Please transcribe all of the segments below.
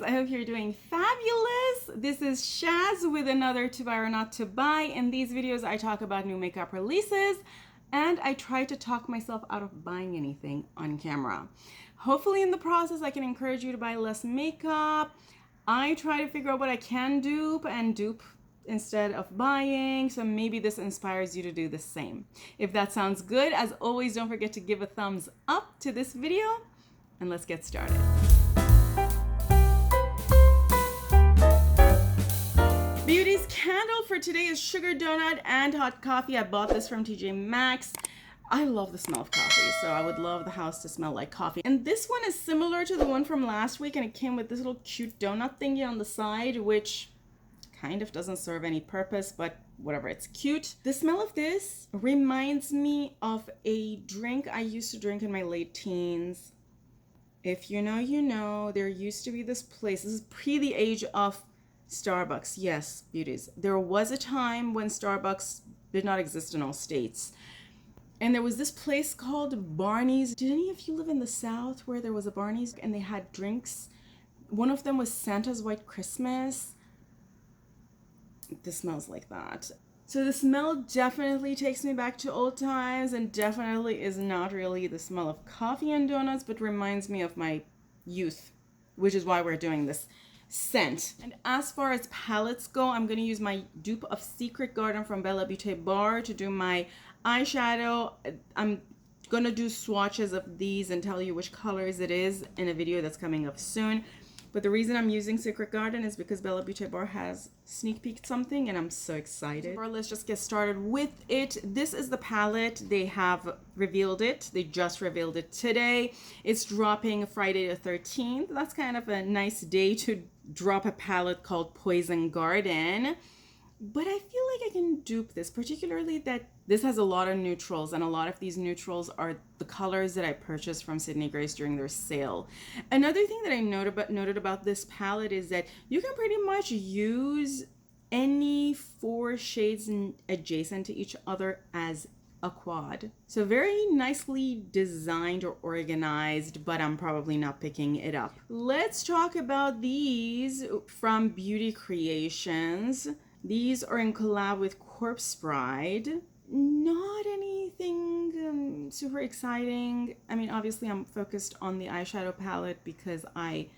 I hope you're doing fabulous. This is Shaz with another To Buy or Not to Buy. In these videos, I talk about new makeup releases and I try to talk myself out of buying anything on camera. Hopefully in the process, I can encourage you to buy less makeup. I try to figure out what I can dupe instead of buying, so maybe this inspires you to do the same. If that sounds good, as always, don't forget to give a thumbs up to this video and let's get started. Beauty's candle for today is sugar donut and hot coffee. I bought this from TJ Maxx. I love the smell of coffee, so I would love the house to smell like coffee. And this one is similar to the one from last week, and it came with this little cute donut thingy on the side, which kind of doesn't serve any purpose, but whatever, it's cute. The smell of this reminds me of a drink I used to drink in my late teens. If you know, you know. There used to be this place. This is pre the age of Starbucks. Yes, beauties. There was a time when Starbucks did not exist in all states. And there was this place called Barney's. Did any of you live in the South where there was a Barney's and they had drinks? One of them was Santa's White Christmas. This smells like that. So the smell definitely takes me back to old times and definitely is not really the smell of coffee and donuts, but reminds me of my youth, which is why we're doing this scent. And as far as palettes go, I'm going to use my dupe of Secret Garden from Bella Beaute Bar to do my eyeshadow. I'm going to do swatches of these and tell you which colors it is in a video that's coming up soon. But the reason I'm using Secret Garden is because Bella Beaute Bar has sneak peeked something and I'm so excited. Let's just get started with it. This is the palette. They have revealed it. They just revealed it today. It's dropping Friday the 13th. That's kind of a nice day to drop a palette called Poison Garden. But I feel like I can dupe this, particularly that this has a lot of neutrals, and a lot of these neutrals are the colors that I purchased from Sydney Grace during their sale. Another thing that I noted about this palette is that you can pretty much use any 4 shades adjacent to each other as a quad. So very nicely designed or organized, but I'm probably not picking it up. Let's talk about these from Beauty Creations. These are in collab with Corpse Bride. Not anything super exciting. I mean, obviously I'm focused on the eyeshadow palette because I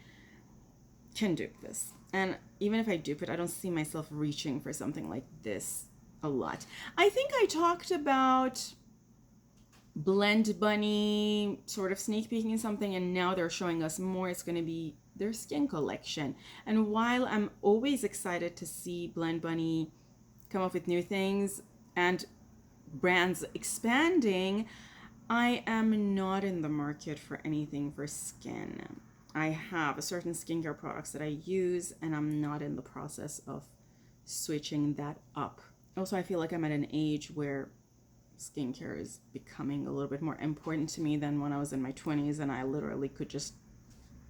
can dupe this. And even if I dupe it, I don't see myself reaching for something like this a lot. I think I talked about Blend Bunny sort of sneak peeking something, and now they're showing us more. It's going to be their skin collection. And while I'm always excited to see Blend Bunny come up with new things and brands expanding, I am not in the market for anything for skin. I have a certain skincare products that I use and I'm not in the process of switching that up. Also, I feel like I'm at an age where skincare is becoming a little bit more important to me than when I was in my 20s and I literally could just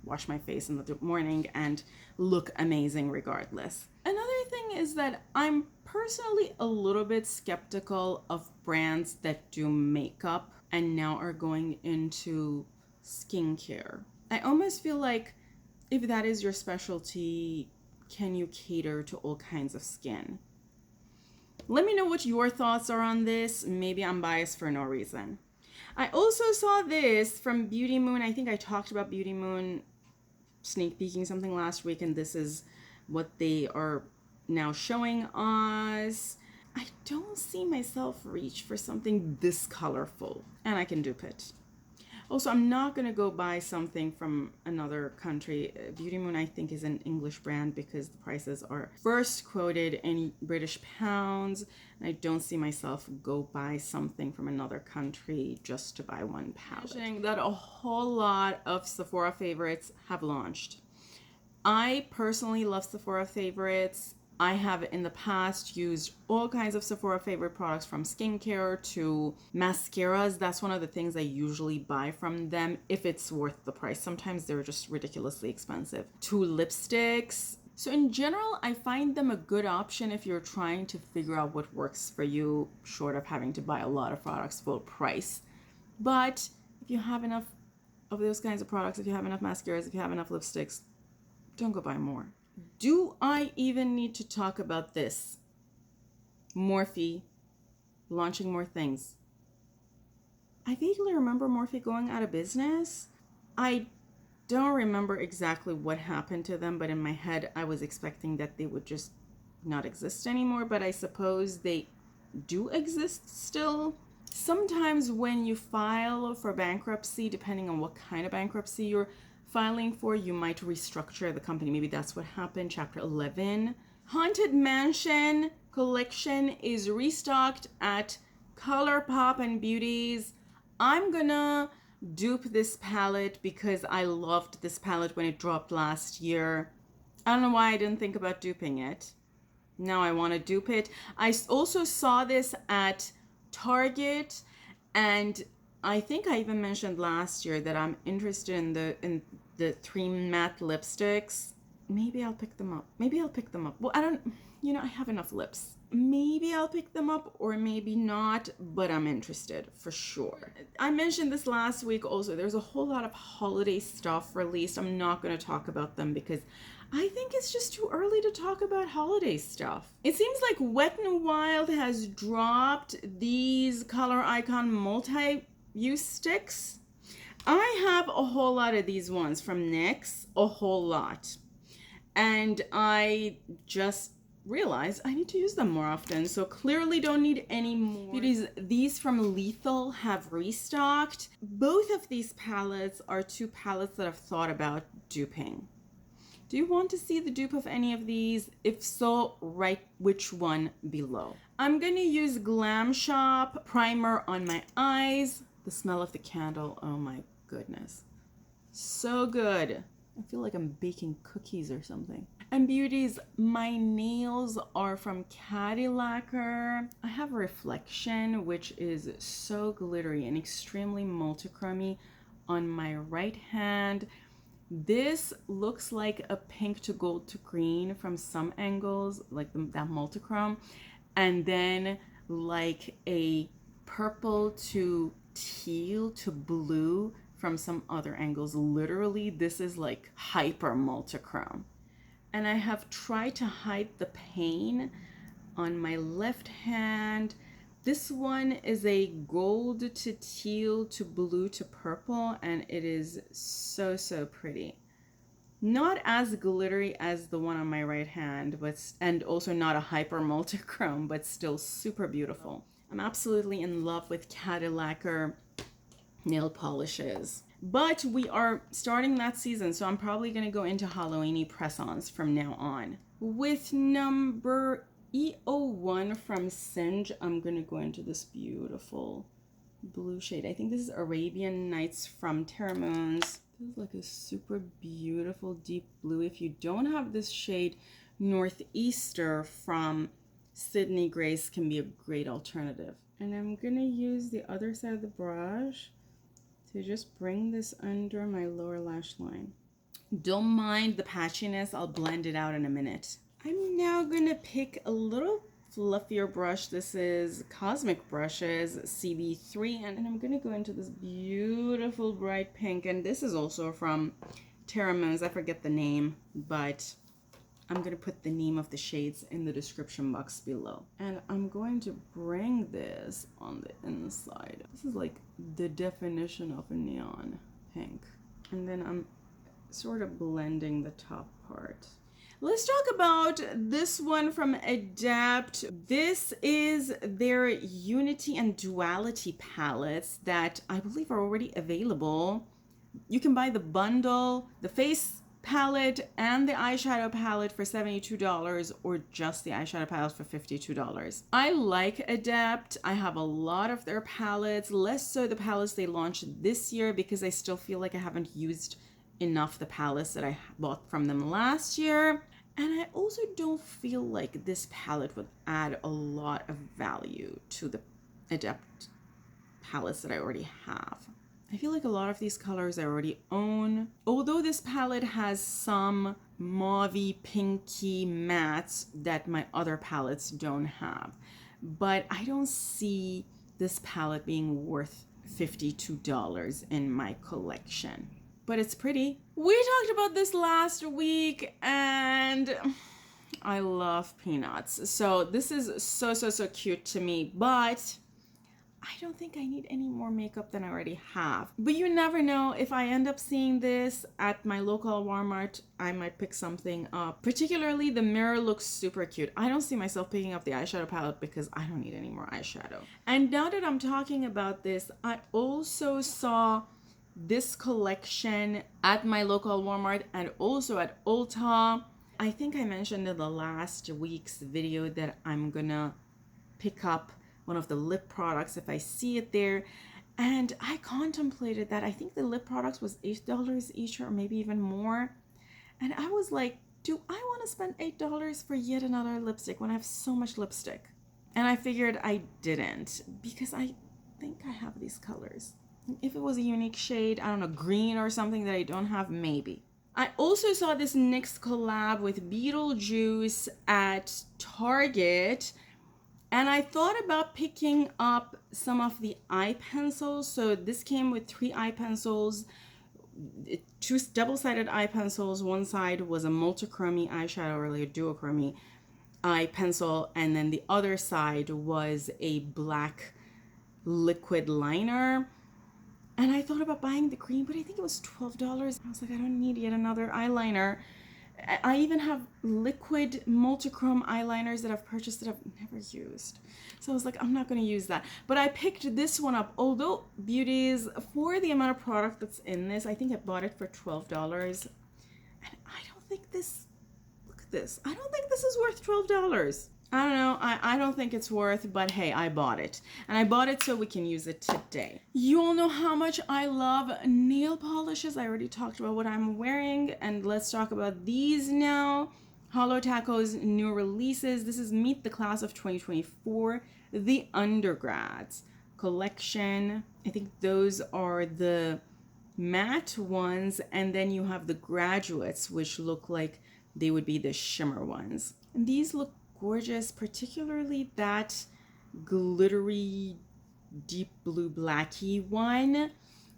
wash my face in the morning and look amazing regardless. Another thing is that I'm personally a little bit skeptical of brands that do makeup and now are going into skincare. I almost feel like if that is your specialty, can you cater to all kinds of skin? Let me know what your thoughts are on this. Maybe I'm biased for no reason. I also saw this from Beauty Moon. I think I talked about Beauty Moon sneak peeking something last week, and this is what they are now showing us. I don't see myself reach for something this colorful, and I can dupe it. Also, I'm not going to go buy something from another country. Beauty Moon, I think, is an English brand because the prices are first quoted in British pounds. And I don't see myself go buy something from another country just to buy one palette. That a whole lot of Sephora favorites have launched. I personally love Sephora favorites. I have in the past used all kinds of Sephora favorite products, from skincare to mascaras. That's one of the things I usually buy from them if it's worth the price. Sometimes they're just ridiculously expensive. To lipsticks. So in general, I find them a good option if you're trying to figure out what works for you, short of having to buy a lot of products full price. But if you have enough of those kinds of products, if you have enough mascaras, if you have enough lipsticks, don't go buy more. Do I even need to talk about this? Morphe launching more things. I vaguely remember Morphe going out of business. I don't remember exactly what happened to them, but in my head I was expecting that they would just not exist anymore, but I suppose they do exist still. Sometimes when you file for bankruptcy, depending on what kind of bankruptcy you're filing for, you might restructure the company. Maybe that's what happened. Chapter 11. Haunted Mansion collection is restocked at Colourpop and Beauties. I'm gonna dupe this palette because I loved this palette when it dropped last year. I don't know why I didn't think about duping it. Now I want to dupe it. I also saw this at Target, and I think I even mentioned last year that I'm interested in the 3 matte lipsticks. Maybe I'll pick them up. Well, I don't, I have enough lips. Maybe I'll pick them up or maybe not, but I'm interested for sure. I mentioned this last week also. There's a whole lot of holiday stuff released. I'm not going to talk about them because I think it's just too early to talk about holiday stuff. It seems like Wet n Wild has dropped these Color Icon multi-use sticks. I have a whole lot of these ones from NYX, a whole lot. And I just realized I need to use them more often, so clearly don't need any more. These from Lethal have restocked. Both of these palettes are 2 palettes that I've thought about duping. Do you want to see the dupe of any of these? If so, write which one below. I'm gonna use Glam Shop primer on my eyes. The smell of the candle, oh my goodness. So good. I feel like I'm baking cookies or something. And beauties, my nails are from Cadillacer. I have a Reflection, which is so glittery and extremely multichromy on my right hand. This looks like a pink to gold to green from some angles, like that multichrome, and then like a purple to teal to blue from some other angles. Literally, this is like hyper multichrome. And I have tried to hide the pain on my left hand. This one is a gold to teal to blue to purple, and it is so, so pretty. Not as glittery as the one on my right hand, and also not a hyper multichrome, but still super beautiful. I'm absolutely in love with Cadillacer nail polishes. But we are starting that season, so I'm probably going to go into Halloween-y press-ons from now on. With number E01 from Singe, I'm going to go into this beautiful blue shade. I think this is Arabian Nights from Terra. This is like a super beautiful deep blue. If you don't have this shade, Northeaster from Sydney Grace can be a great alternative. And I'm going to use the other side of the brush to just bring this under my lower lash line. Don't mind the patchiness, I'll blend it out in a minute. I'm now gonna pick a little fluffier brush. This is Cosmic Brushes CB3, and I'm gonna go into this beautiful bright pink, and this is also from Terra. I forget the name, but I'm gonna put the name of the shades in the description box below. And I'm going to bring this on the inside. This is like the definition of a neon pink. And then I'm sort of blending the top part. Let's talk about this one from Adapt. This is their Unity and Duality palettes that I believe are already available. You can buy the bundle, the face palette and the eyeshadow palette for $72, or just the eyeshadow palette for $52. I like Adapt. I have a lot of their palettes, less so the palettes they launched this year because I still feel like I haven't used enough the palettes that I bought from them last year. And I also don't feel like this palette would add a lot of value to the Adapt palettes that I already have. I feel like a lot of these colors I already own. Although this palette has some mauvey, pinky mattes that my other palettes don't have. But I don't see this palette being worth $52 in my collection. but it's pretty. We talked about this last week, and I love peanuts. So this is so, so, so cute to me, but I don't think I need any more makeup than I already have. But you never know. If I end up seeing this at my local Walmart, I might pick something up. Particularly, the mirror looks super cute. I don't see myself picking up the eyeshadow palette because I don't need any more eyeshadow. And now that I'm talking about this, I also saw this collection at my local Walmart and also at Ulta. I think I mentioned in the last week's video that I'm gonna pick up one of the lip products if I see it there. And I contemplated that. I think the lip products was $8 each or maybe even more. And I was like, do I want to spend $8 for yet another lipstick when I have so much lipstick? And I figured I didn't, because I think I have these colors. If it was a unique shade, I don't know, green or something that I don't have, maybe. I also saw this NYX collab with Beetlejuice at Target. And I thought about picking up some of the eye pencils. So this came with 3 eye pencils, 2 double-sided eye pencils. One side was a multichromy eyeshadow, or like a duochromy eye pencil. And then the other side was a black liquid liner. And I thought about buying the green, but I think it was $12. I was like, I don't need yet another eyeliner. I even have liquid multichrome eyeliners that I've purchased that I've never used. So I was like, I'm not going to use that. But I picked this one up. Although, beauties, for the amount of product that's in this, I think I bought it for $12. And I don't think this, look at this. I don't think this is worth $12. I don't know. I don't think it's worth, but hey, I bought it. And I bought it so we can use it today. You all know how much I love nail polishes. I already talked about what I'm wearing, and let's talk about these now. Holo Taco's new releases. This is Meet the Class of 2024, the Undergrads collection. I think those are the matte ones, and then you have the graduates, which look like they would be the shimmer ones. And these look gorgeous, particularly that glittery deep blue blacky one,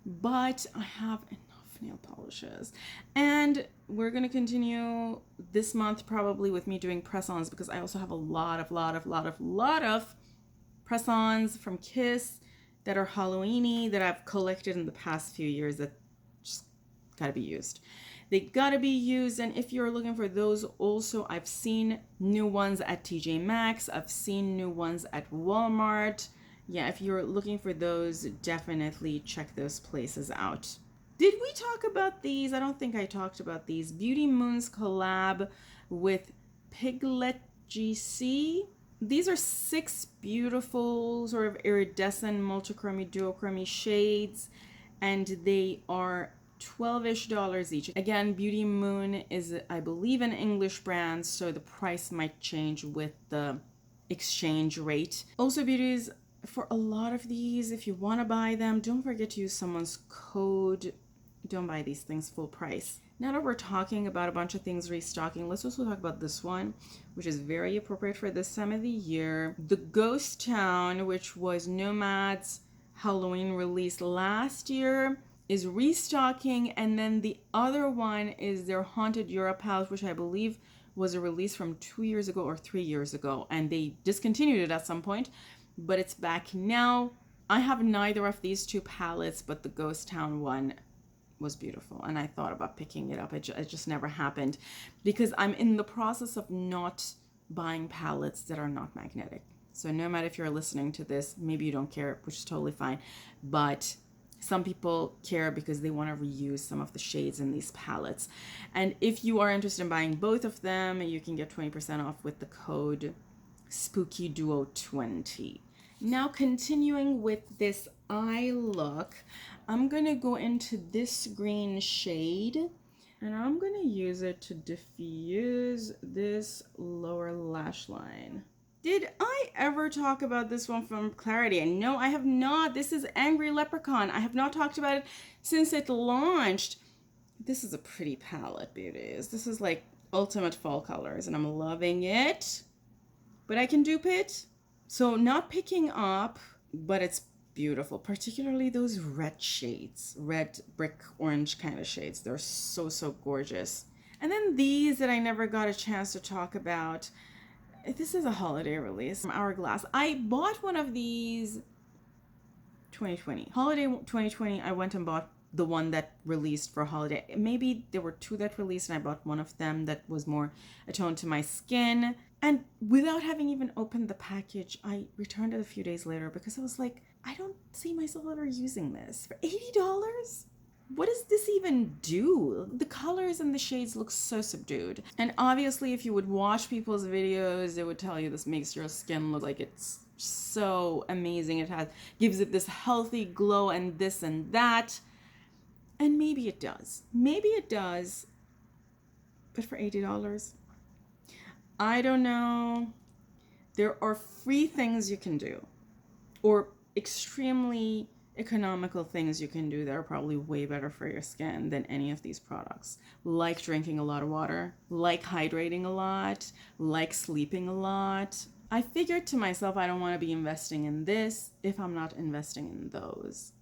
but I have enough nail polishes. And we're gonna continue this month probably with me doing press-ons, because I also have a lot of press-ons from Kiss that are Halloweeny that I've collected in the past few years that just gotta be used. They gotta be used, and if you're looking for those also, I've seen new ones at TJ Maxx. I've seen new ones at Walmart. Yeah, if you're looking for those, definitely check those places out. Did we talk about these? I don't think I talked about these. Beauty Moon's collab with Piglet GC. These are 6 beautiful sort of iridescent multichromy duochromy shades, and they are $12-ish each. Again, Beauty Moon is, I believe, an English brand, so the price might change with the exchange rate. Also, beauties, for a lot of these, if you want to buy them, don't forget to use someone's code. Don't buy these things full price. Now that we're talking about a bunch of things restocking, let's also talk about this one, which is very appropriate for this time of the year. The Ghost Town, which was Nomad's Halloween release last year, is restocking, and then the other one is their Haunted Europe palette, which I believe was a release from 2 years ago or 3 years ago, and they discontinued it at some point, but it's back now. I have neither of these 2 palettes, but the Ghost Town one was beautiful, and I thought about picking it up. It just never happened, because I'm in the process of not buying palettes that are not magnetic. So no matter if you're listening to this, maybe you don't care, which is totally fine, but some people care because they want to reuse some of the shades in these palettes. And if you are interested in buying both of them, you can get 20% off with the code SPOOKYDUO20. Now, continuing with this eye look, I'm going to go into this green shade, and I'm going to use it to diffuse this lower lash line. Did I ever talk about this one from Clarity? And no, I have not. This is Angry Leprechaun. I have not talked about it since it launched. This is a pretty palette, beauties. This is like ultimate fall colors, and I'm loving it. But I can dupe it. So not picking up, but it's beautiful, particularly those red shades, red brick orange kind of shades. They're so, so gorgeous. And then these that I never got a chance to talk about. This is a holiday release from Hourglass. I bought one of these 2020. Holiday 2020, I went and bought the one that released for holiday. Maybe there were two that released and I bought one of them that was more attuned to my skin. And without having even opened the package, I returned it a few days later because I was like, I don't see myself ever using this. For $80? What does this even do? The colors and the shades look so subdued. And obviously, if you would watch people's videos, they would tell you this makes your skin look like it's so amazing. It gives it this healthy glow and this and that. And maybe it does. Maybe it does. But for $80? I don't know. There are free things you can do, or extremely economical things you can do that are probably way better for your skin than any of these products. Like drinking a lot of water, like hydrating a lot, like sleeping a lot. I figured to myself, I don't want to be investing in this if I'm not investing in those.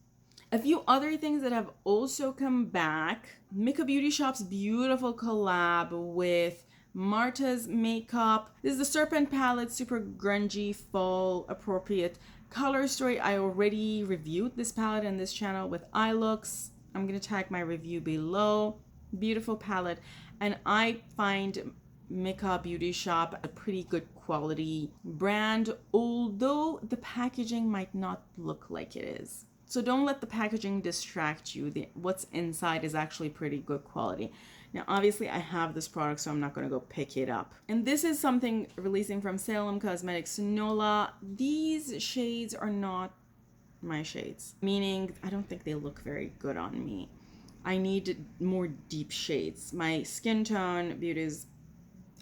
A few other things that have also come back. Mika Beauty Shop's beautiful collab with Marta's Makeup. This is the Serpent palette, super grungy, fall appropriate color story. I already reviewed this palette in this channel with eye looks. I'm going to tag my review below. Beautiful palette. And I find Mika Beauty Shop a pretty good quality brand, although the packaging might not look like it is. So don't let the packaging distract you. What's inside is actually pretty good quality. Now, obviously, I have this product, so I'm not going to go pick it up. And this is something releasing from Salem Cosmetics, Nola. These shades are not my shades, meaning I don't think they look very good on me. I need more deep shades. My skin tone, beauties,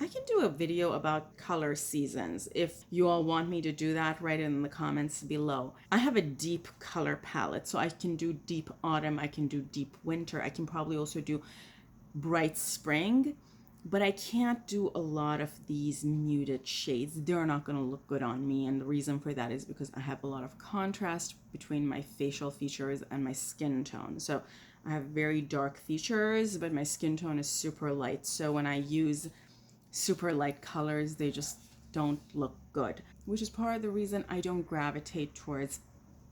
I can do a video about color seasons. If you all want me to do that, write it in the comments below. I have a deep color palette, so I can do deep autumn, I can do deep winter, I can probably also do bright spring, but I can't do a lot of these muted shades. They're not going to look good on me, and the reason for that is because I have a lot of contrast between my facial features and my skin tone. So I have very dark features, but my skin tone is super light. So when I use super light colors, they just don't look good, which is part of the reason I don't gravitate towards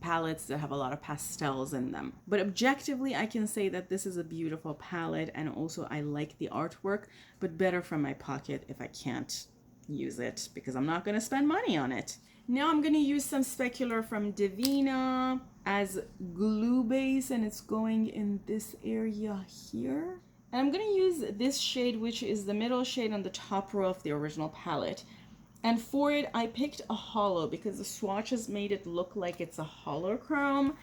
palettes that have a lot of pastels in them. But objectively, I can say that this is a beautiful palette, and also I like the artwork, but better from my pocket if I can't use it, because I'm not going to spend money on it. Now I'm going to use some specular from Divina as glue base, and it's going in this area here. And I'm going to use this shade, which is the middle shade on the top row of the original palette. And for it, I picked a Holo because the swatches made it look like it's a holochrome.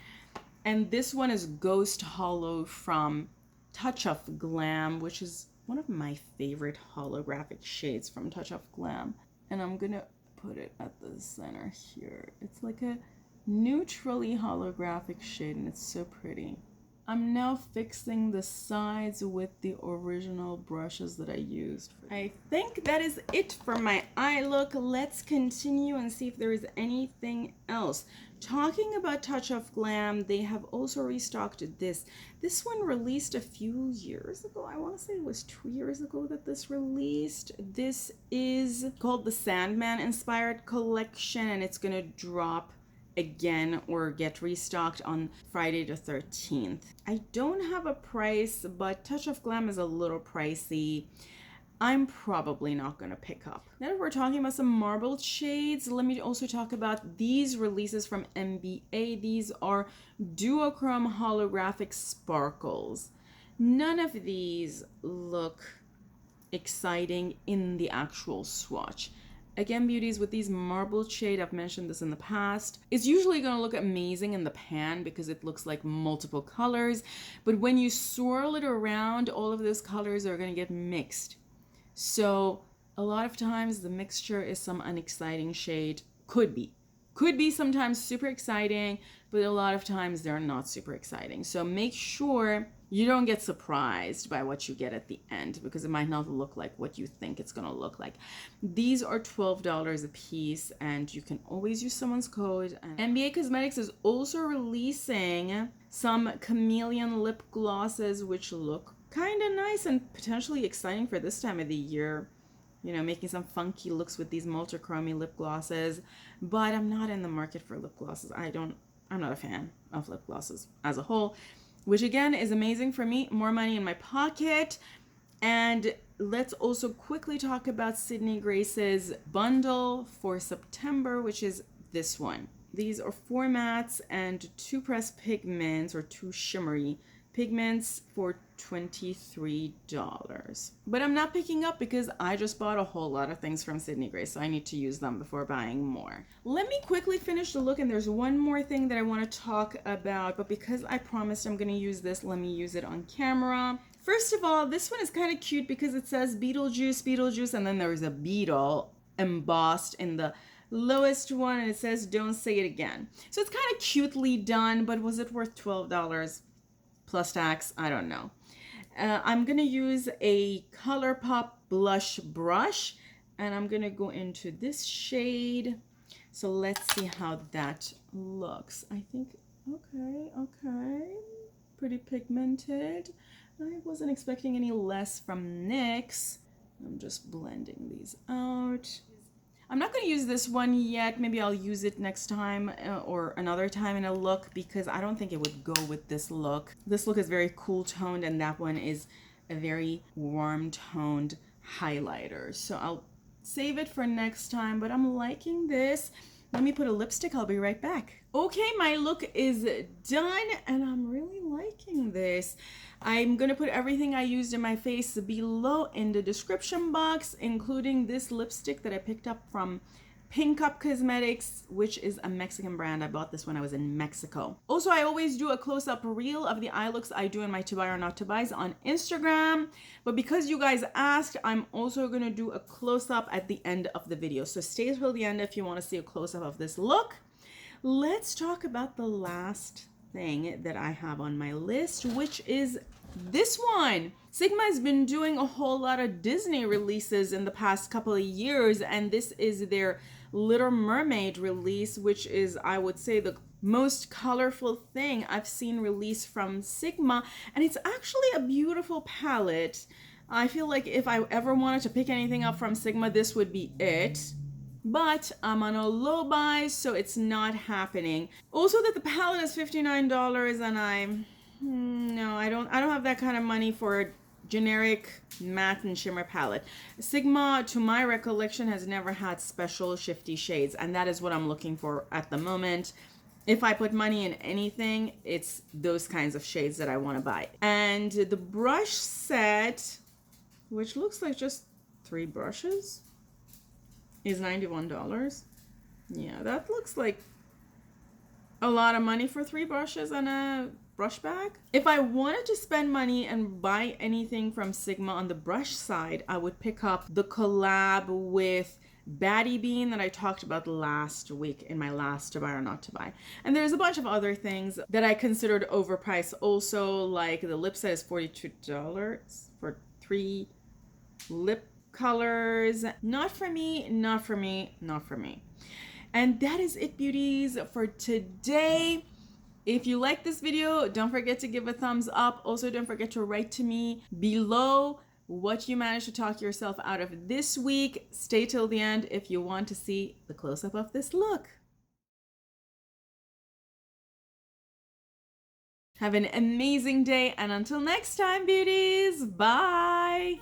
And this one is Ghost Holo from Touch of Glam, which is one of my favorite holographic shades from Touch of Glam. And I'm going to put it at the center here. It's like a neutrally holographic shade, and it's so pretty. I'm now fixing the sides with the original brushes that I used. I think that is it for my eye look. Let's continue and see if there is anything else. Talking about Touch of Glam, they have also restocked this. This one released a few years ago. I want to say it was 2 years ago that this released. This is called the Sandman Inspired Collection, and it's going to drop again or get restocked on Friday the 13th. I don't have a price, but Touch of Glam is a little pricey. I'm probably not going to pick up. Now that we're talking about some marbled shades, let me also talk about these releases from MBA. These are duochrome holographic sparkles. None of these look exciting in the actual swatch. Again, beauties, with these marbled shade, I've mentioned this in the past, it's usually going to look amazing in the pan because it looks like multiple colors. But when you swirl it around, all of those colors are going to get mixed. So a lot of times the mixture is some unexciting shade. Could be sometimes super exciting, but a lot of times they're not super exciting. So make sure you don't get surprised by what you get at the end because it might not look like what you think it's gonna look like. These are $12 a piece, and you can always use someone's code. And NBA Cosmetics is also releasing some chameleon lip glosses, which look kind of nice and potentially exciting for this time of the year. You know, making some funky looks with these multi-chromy lip glosses. But I'm not in the market for lip glosses. I'm not a fan of lip glosses as a whole, which again is amazing for me. More money in my pocket. And let's also quickly talk about Sydney Grace's bundle for September, which is this one. These are 4 mattes and 2 pressed pigments, or 2 shimmery pigments, for $23. But I'm not picking up because I just bought a whole lot of things from Sydney Grace, so I need to use them before buying more. Let me quickly finish the look, and there's one more thing that I want to talk about, but because I promised I'm going to use this, let me use it on camera. First of all, this one is kind of cute because it says Beetlejuice, Beetlejuice, and then there's a beetle embossed in the lowest one, and it says don't say it again. So it's kind of cutely done, but was it worth $12 plus tax? I don't know. I'm gonna use a Colourpop blush brush, and I'm gonna go into this shade. So let's see how that looks. I think, okay, pretty pigmented. I wasn't expecting any less from NYX. I'm just blending these out. I'm not going to use this one yet. Maybe I'll use it next time or another time in a look, because I don't think it would go with this look. This look is very cool toned, and that one is a very warm toned highlighter. So I'll save it for next time, but I'm liking this. Let me put a lipstick. I'll be right back. Okay, my look is done, and I'm really liking this. I'm going to put everything I used in my face below in the description box, including this lipstick that I picked up from Pink Up Cosmetics, which is a Mexican brand. I bought this when I was in Mexico. Also, I always do a close-up reel of the eye looks I do in my to buy or not to buys on Instagram. But because you guys asked, I'm also going to do a close-up at the end of the video. So stay till the end if you want to see a close-up of this look. Let's talk about the last thing that I have on my list, which is this one. Sigma has been doing a whole lot of Disney releases in the past couple of years, and this is their Little Mermaid release, which is, I would say, the most colorful thing I've seen released from Sigma, and it's actually a beautiful palette. I feel like if I ever wanted to pick anything up from Sigma, this would be it. But I'm on a low buy, so it's not happening. Also, that the palette is $59, and no, I don't have that kind of money for a generic matte and shimmer palette. Sigma, to my recollection, has never had special shifty shades, and that is what I'm looking for at the moment. If I put money in anything, it's those kinds of shades that I want to buy. And the brush set, which looks like just 3 brushes, is $91. Yeah, that looks like a lot of money for 3 brushes and a brush bag. If I wanted to spend money and buy anything from Sigma on the brush side, I would pick up the collab with Batty Bean that I talked about last week in my last to buy or not to buy. And there's a bunch of other things that I considered overpriced also, like the lip set is $42 for 3 lip colors. Not for me, not for me, not for me. And that is it, beauties, for today. If you like this video, don't forget to give a thumbs up. Also, don't forget to write to me below what you managed to talk yourself out of this week. Stay till the end if you want to see the close-up of this look. Have an amazing day, and until next time, beauties, bye!